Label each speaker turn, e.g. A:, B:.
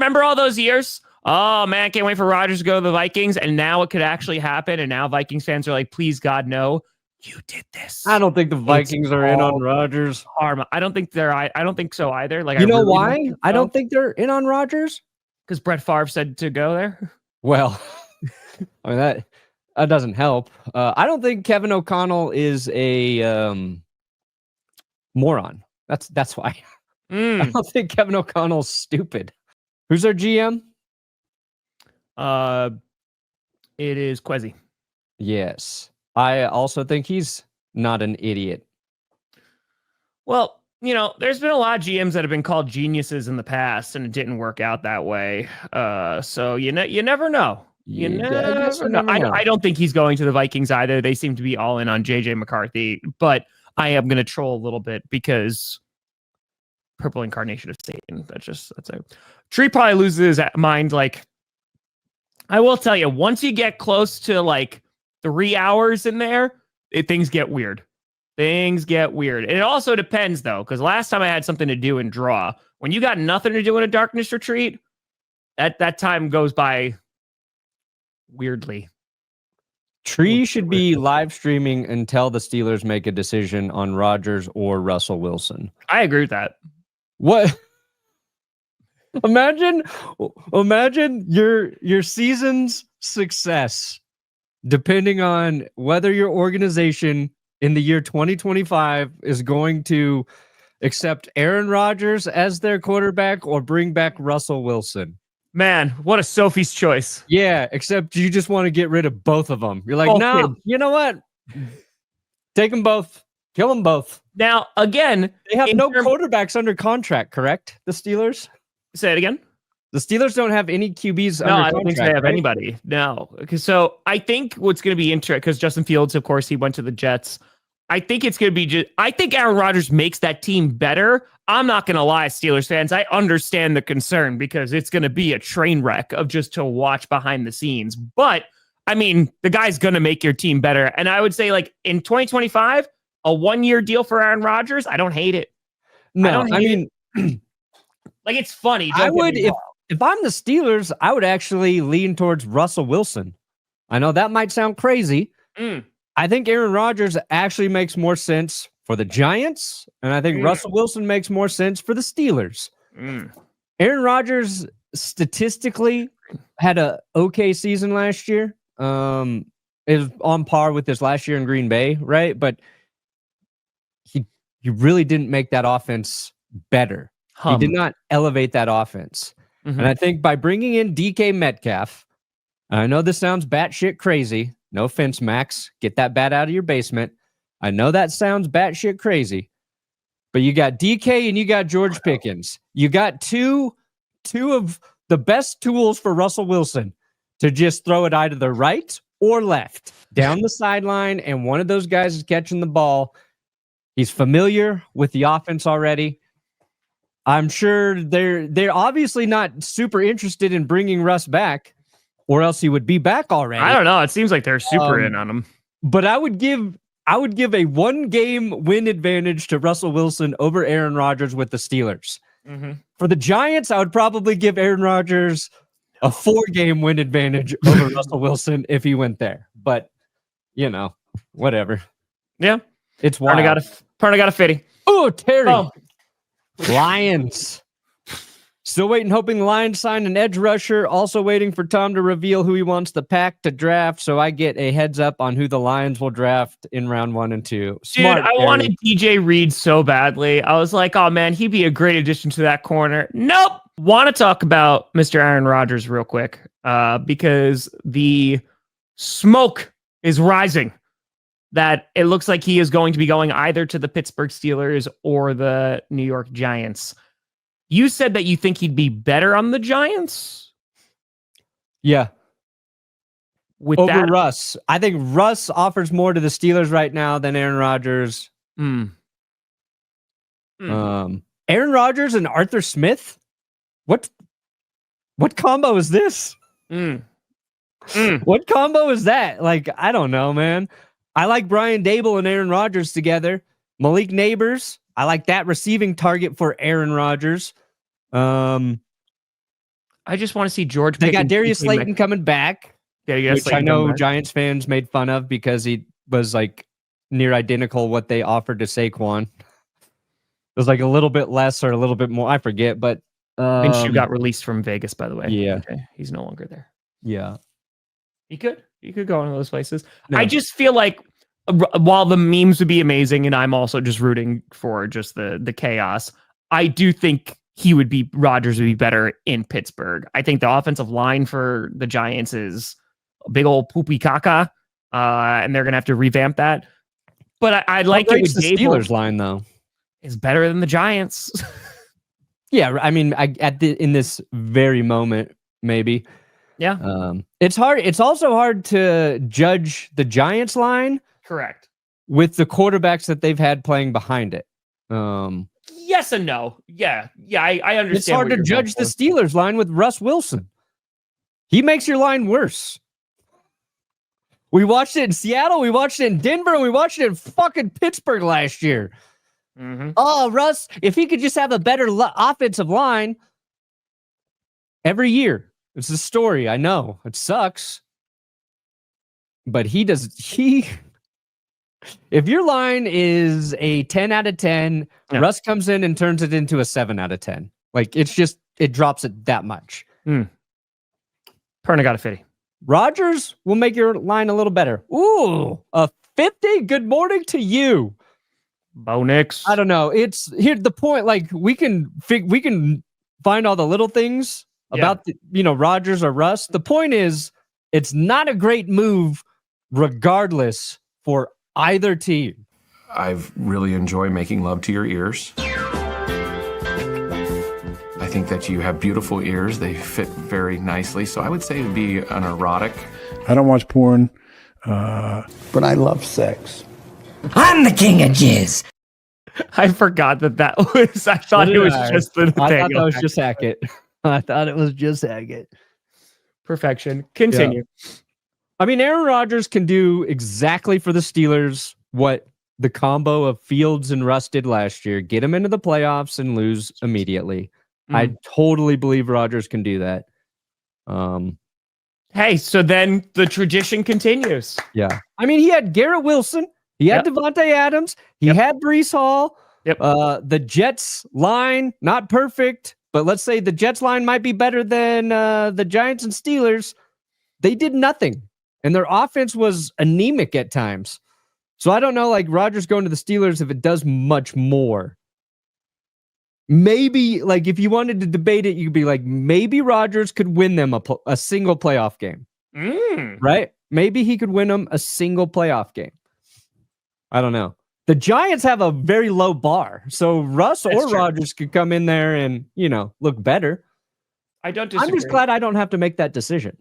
A: remember all those years? Oh man, can't wait for Rodgers to go to the Vikings, and now it could actually happen. And now Vikings fans are like, please God, no, you did this.
B: I don't think the Vikings are in on Rodgers.
A: Karma. I don't think so either. Like,
B: you know why? I don't think they're in on Rodgers?
A: Because Brett Favre said to go there.
B: Well, I mean that doesn't help. I don't think Kevin O'Connell is a moron. That's why. I don't think Kevin O'Connell's stupid. Who's their GM?
A: It is Kwesi.
B: Yes. I also think he's not an idiot.
A: Well, there's been a lot of GMs that have been called geniuses in the past, and it didn't work out that way. So you never know. You never know. I don't think he's going to the Vikings either. They seem to be all in on JJ McCarthy, but I am going to troll a little bit because purple incarnation of Satan. That's a Tree probably loses his mind. Like, I will tell you, once you get close to like 3 hours in there, things get weird. Things get weird. And it also depends, though, because last time I had something to do and draw. When you got nothing to do in a darkness retreat, that time goes by weirdly.
B: Tree should be live streaming until the Steelers make a decision on Rodgers or Russell Wilson.
A: I agree with that.
B: What? Imagine your season's success depending on whether your organization in the year 2025 is going to accept Aaron Rodgers as their quarterback or bring back Russell Wilson.
A: Man, what a Sophie's choice.
B: Yeah, except you just want to get rid of both of them. You're like, no, you know what? Take them both. Kill them both.
A: Now, again,
B: they have no quarterbacks under contract, correct? The Steelers?
A: Say it again.
B: The Steelers don't have any QBs under contract.
A: No, I don't think they have anybody. No. So I think what's going to be interesting, because Justin Fields, of course, he went to the Jets. I think it's going to be I think Aaron Rodgers makes that team better. I'm not going to lie, Steelers fans. I understand the concern because it's going to be a train wreck of just to watch behind the scenes. But, I mean, the guy's going to make your team better. And I would say, like, in 2025, a 1-year deal for Aaron Rodgers, I don't hate it.
B: No, I mean...
A: like, it's funny.
B: I would, if I'm the Steelers, I would actually lean towards Russell Wilson. I know that might sound crazy. I think Aaron Rodgers actually makes more sense for the Giants, and I think Russell Wilson makes more sense for the Steelers. Aaron Rodgers statistically had a okay season last year. Is on par with his last year in Green Bay, right? But he really didn't make that offense better. He did not elevate that offense. And I think by bringing in DK Metcalf, I know this sounds batshit crazy. No offense, Max. Get that bat out of your basement. I know that sounds batshit crazy. But you got DK and you got George Pickens. You got two of the best tools for Russell Wilson to just throw it either the right or left down the sideline, and one of those guys is catching the ball. He's familiar with the offense already. I'm sure they're obviously not super interested in bringing Russ back, or else he would be back already.
A: I don't know. It seems like they're super in on him.
B: But I would give a 1-game win advantage to Russell Wilson over Aaron Rodgers with the Steelers. For the Giants, I would probably give Aaron Rodgers a 4-game win advantage over Russell Wilson if he went there. But, whatever.
A: Yeah.
B: It's wild.
A: Perna got a fitty.
B: Oh, Terry. Oh. Lions. Still waiting, hoping the Lions sign an edge rusher. Also waiting for Tom to reveal who he wants the pack to draft, so I get a heads up on who the Lions will draft in round 1 and 2.
A: Smart, dude, I wanted DJ Reed so badly. I was like, oh man, he'd be a great addition to that corner. Nope. Want to talk about Mr. Aaron Rodgers real quick because the smoke is rising that it looks like he is going to be going either to the Pittsburgh Steelers or the New York Giants. You said that you think he'd be better on the Giants?
B: Yeah. Over Russ. I think Russ offers more to the Steelers right now than Aaron Rodgers. Aaron Rodgers and Arthur Smith? What combo is this? What combo is that? Like, I don't know, man. I like Brian Dable and Aaron Rodgers together. Malik Neighbors, I like that receiving target for Aaron Rodgers.
A: I just want to see George.
B: They got Darius Slayton coming back, which I know Giants fans made fun of because he was like near identical what they offered to Saquon. It was like a little bit less or a little bit more. I forget, but
A: Minshew got released from Vegas, by the way.
B: Yeah,
A: okay. He's no longer there.
B: Yeah,
A: he could go into those places. No. I just feel like while the memes would be amazing, and I'm also just rooting for just the chaos, I do think Rodgers would be better in Pittsburgh. I think the offensive line for the Giants is a big old poopy caca, and they're gonna have to revamp that. But I like it with
B: the Steelers line though.
A: Is better than the Giants.
B: Yeah, I mean, in this very moment, maybe.
A: Yeah.
B: It's hard. It's also hard to judge the Giants line.
A: Correct.
B: With the quarterbacks that they've had playing behind it.
A: Yes and no. Yeah. I understand.
B: It's hard to judge the Steelers line with Russ Wilson. He makes your line worse. We watched it in Seattle, we watched it in Denver, and we watched it in fucking Pittsburgh last year.
A: Mm-hmm.
B: Oh, Russ, if he could just have a better offensive line every year. It's a story. I know it sucks, but if your line is a 10 out of 10, yeah. Russ comes in and turns it into a 7 out of 10. Like it drops it that much.
A: Perna got a 50.
B: Rodgers will make your line a little better. Ooh, a 50. Good morning to you.
A: Bo Nix.
B: I don't know. It's here the point. Like we can find all the little things about Rodgers or Russ. The point is, it's not a great move, regardless for either team.
C: I've really enjoyed making love to your ears. I think that you have beautiful ears. They fit very nicely. So I would say it would be an erotic.
D: I don't watch porn, but I love sex.
E: I'm the king of jizz.
A: I forgot that was. I thought it was just the thing.
B: I thought that was just Hackett. I thought it was just Hackett.
A: Perfection. Continue.
B: Yeah. I mean, Aaron Rodgers can do exactly for the Steelers what the combo of Fields and Russ did last year. Get them into the playoffs and lose immediately. I totally believe Rodgers can do that.
A: Hey, so then the tradition continues.
B: Yeah. I mean, he had Garrett Wilson. He had Devontae Adams. He had Breece Hall.
A: Yep.
B: The Jets line, not perfect, but let's say the Jets line might be better than the Giants and Steelers. They did nothing, and their offense was anemic at times. So I don't know, like Rodgers going to the Steelers, if it does much more. Maybe, like, if you wanted to debate it, you could be like, maybe Rodgers could win them a single playoff game. Right? Maybe he could win them a single playoff game. I don't know. The Giants have a very low bar. So Russ or Rodgers could come in there and, look better.
A: I don't disagree.
B: I'm just glad I don't have to make that decision.